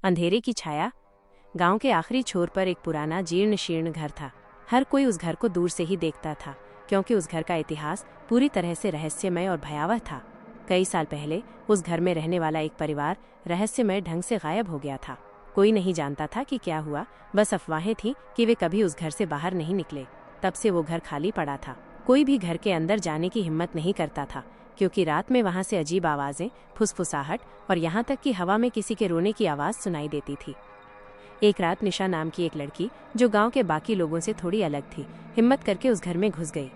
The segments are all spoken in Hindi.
अंधेरे की छाया। गांव के आखिरी छोर पर एक पुराना जीर्ण शीर्ण घर था। हर कोई उस घर को दूर से ही देखता था, क्योंकि उस घर का इतिहास पूरी तरह से रहस्यमय और भयावह था। कई साल पहले उस घर में रहने वाला एक परिवार रहस्यमय ढंग से गायब हो गया था। कोई नहीं जानता था कि क्या हुआ, बस अफवाहें थीं कि वे कभी उस घर से बाहर नहीं निकले। तब से वो घर खाली पड़ा था। कोई भी घर के अंदर जाने की हिम्मत नहीं करता था, क्योंकि रात में वहां से अजीब आवाजें, फुसफुसाहट और यहाँ तक कि हवा में किसी के रोने की आवाज सुनाई देती थी। एक रात निशा नाम की एक लड़की, जो गांव के बाकी लोगों से थोड़ी अलग थी, हिम्मत करके उस घर में घुस गई।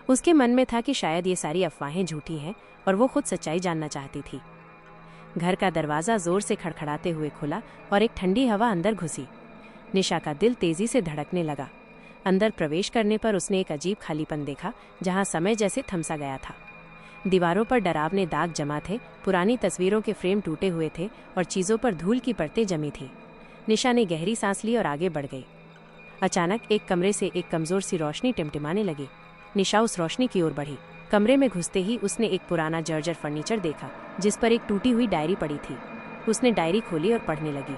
उसके मन में था कि शायद ये सारी अफवाहें झूठी हैं और वो खुद सच्चाई जानना चाहती थी। घर का दरवाजा जोर से खड़खड़ाते हुए खुला और एक ठंडी हवा अंदर घुसी। निशा का दिल तेजी से धड़कने लगा। अंदर प्रवेश करने पर उसने एक अजीब खालीपन देखा, जहां समय जैसे थमसा गया था। दीवारों पर डरावने दाग जमा थे, पुरानी तस्वीरों के फ्रेम टूटे हुए थे और चीजों पर धूल की परतें जमी थी। निशा ने गहरी सांस ली और आगे बढ़ गई। अचानक एक कमरे से एक कमजोर सी रोशनी टिमटिमाने लगी। निशा उस रोशनी की ओर बढ़ी। कमरे में घुसते ही उसने एक पुराना जर्जर फर्नीचर देखा, जिस पर एक टूटी हुई डायरी पड़ी थी। उसने डायरी खोली और पढ़ने लगी।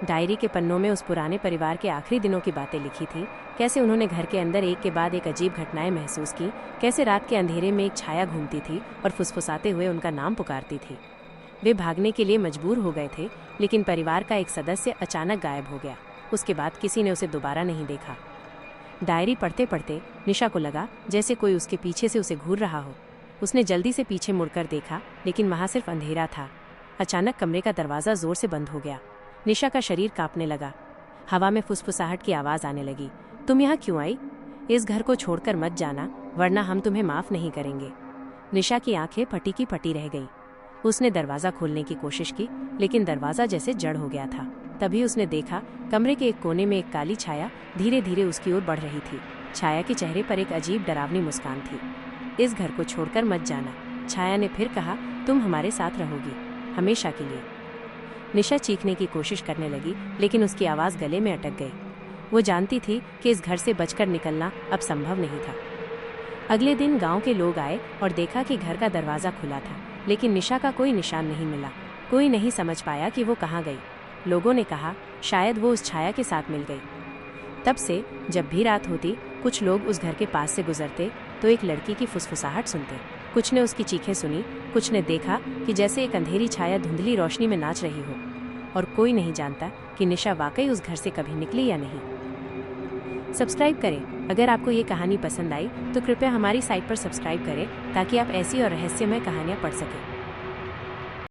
डायरी के पन्नों में उस पुराने परिवार के आखिरी दिनों की बातें लिखी थी। कैसे उन्होंने घर के अंदर एक के बाद एक अजीब घटनाएं महसूस की, कैसे रात के अंधेरे में एक छाया घूमती थी और फुसफुसाते हुए उनका नाम पुकारती थी। वे भागने के लिए मजबूर हो गए थे, लेकिन परिवार का एक सदस्य अचानक गायब हो गया। उसके बाद किसी ने उसे दोबारा नहीं देखा। डायरी पढ़ते पढ़ते निशा को लगा जैसे कोई उसके पीछे से उसे घूर रहा हो। उसने जल्दी से पीछे मुड़कर देखा, लेकिन वहां सिर्फ अंधेरा था। अचानक कमरे का दरवाजा जोर से बंद हो गया। निशा का शरीर कांपने लगा। हवा में फुसफुसाहट की आवाज आने लगी। तुम यहाँ क्यों आई? इस घर को छोड़कर मत जाना, वरना हम तुम्हें माफ नहीं करेंगे। निशा की आंखें फटी की फटी रह गई। उसने दरवाजा खोलने की कोशिश की, लेकिन दरवाजा जैसे जड़ हो गया था। तभी उसने देखा, कमरे के एक कोने में एक काली छाया धीरे धीरे उसकी ओर बढ़ रही थी। छाया के चेहरे पर एक अजीब डरावनी मुस्कान थी। इस घर को छोड़कर मत जाना, छाया ने फिर कहा। तुम हमारे साथ रहोगी, हमेशा के लिए। निशा चीखने की कोशिश करने लगी, लेकिन उसकी आवाज गले में अटक गई। वो जानती थी कि इस घर से बचकर निकलना अब संभव नहीं था। अगले दिन गांव के लोग आए और देखा कि घर का दरवाजा खुला था, लेकिन निशा का कोई निशान नहीं मिला। कोई नहीं समझ पाया कि वो कहाँ गई। लोगों ने कहा शायद वो उस छाया के साथ मिल गई। तब से जब भी रात होती, कुछ लोग उस घर के पास से गुजरते तो एक लड़की की फुसफुसाहट सुनते। कुछ ने उसकी चीखें सुनी, कुछ ने देखा कि जैसे एक अंधेरी छाया धुंधली रोशनी में नाच रही हो। और कोई नहीं जानता कि निशा वाकई उस घर से कभी निकली या नहीं। सब्सक्राइब करें। अगर आपको ये कहानी पसंद आई तो कृपया हमारी साइट पर सब्सक्राइब करें, ताकि आप ऐसी और रहस्यमय कहानियाँ पढ़ सकें।